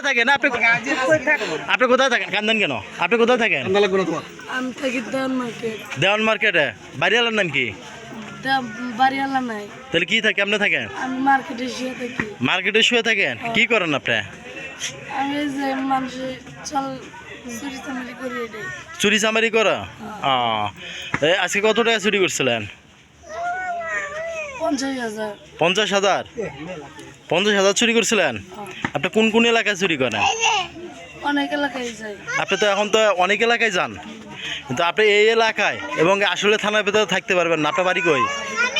থাকেন আপনি আপনি কোথায় থাকেন কান্দেন কেন আপনি কোথায় থাকেন আমি থাকি দেওয়ান মার্কেট। দেওয়ান মার্কেটে বাড়িওয়ালার নাম কি বাড়িওয়ালা নাই, তাহলে কি থাকে আপনি থাকেন আমি মার্কেটে শুয়ে থাকি। মার্কেটে শুয়ে থাকেন কি করেন আপনি আমি এই যে মানুষের চল চুরি চামারি করি এটাই। চুরি চামারি করা আজকে কত টাকা চুরি করছিলেন 50,000। 50,000 50,000 চুরি করছিলেন আপনি কোন কোন এলাকায় চুরি করেন অনেক এলাকায় যাই। আপনি তো এখন তো অনেক এলাকায় যান কিন্তু আপনি এই এলাকায় এবং আসলে থানার ভেতরে থাকতে পারবেন না আপনার বাড়ি কই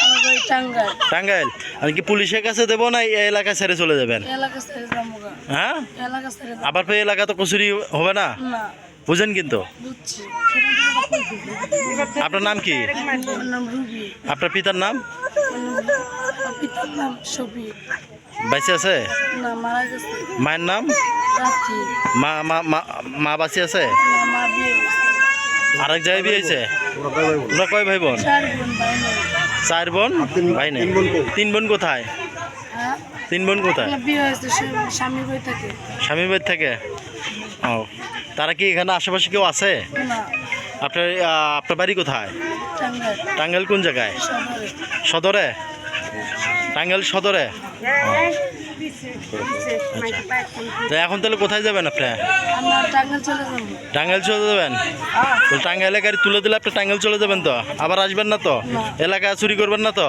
আমার বাড়ি টাঙ্গাইল। টাঙ্গাইল আমি কি পুলিশের কাছে দেবো না এই এলাকায় ছেড়ে চলে যাবেন এলাকা ছেড়ে যাবো গা। হ্যাঁ এলাকা ছেড়ে যাবো। আবার এই এলাকা তো কচুরি হবে না না, বুঝেন কিন্তু বুঝছি। আপনার নাম কি আমার নাম রুবি। আপনার পিতার নাম আমার পিতার নাম শফিক। বাইসে আছে না, মারা গেছে। মায়ের নাম রাত্রি। মা মা মা- মা বাঁচি আছে না, মা বিয়ে গেছে। আরেক জায়গায় বিয়ে হয়েছে ওরা কয় ভাই বোন 4 বোন ভাই নাই। 4 বোন ভাই নেই 3 বোন কোথায় হ্যাঁ, 3 বোন কোথায় আমার বিয়ে হয়েছে, স্বামী বই থাকে। স্বামী বাড়ি থেকে ও তারা কি এখানে আশেপাশে কেউ আছে না, আপনার আপনার বাড়ি কোথায় টাঙ্গাইল টাঙ্গাইল কোন জায়গায় শহরে। সদরে টাঙ্গাইল সদরে তো এখন তাহলে কোথায় যাবেন আপনি আমরা টাঙ্গাইল চলে যাবো। টাঙ্গাইল চলে যাবেন তো টাঙ্গাইলে গাড়ি তুলে দিলে আপনি টাঙ্গাইল চলে যাবেন তো আবার আসবেন না তো এলাকায় চুরি করবেন না তো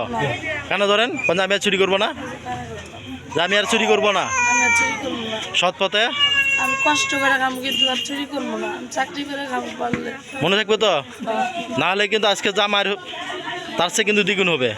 কেন ধরেন কোন আমি আর চুরি করবো না যে আমি আর চুরি করবো না আমি আর চুরি করবো না। সৎ পথে আমি কষ্ট করে কাম কিন্তু আর চুরি করবো না। আমি চাকরি করে কাম পারলে মনে থাকবে তো না হলে কিন্তু আজকে যা মার তার চেয়ে কিন্তু দ্বিগুণ হবে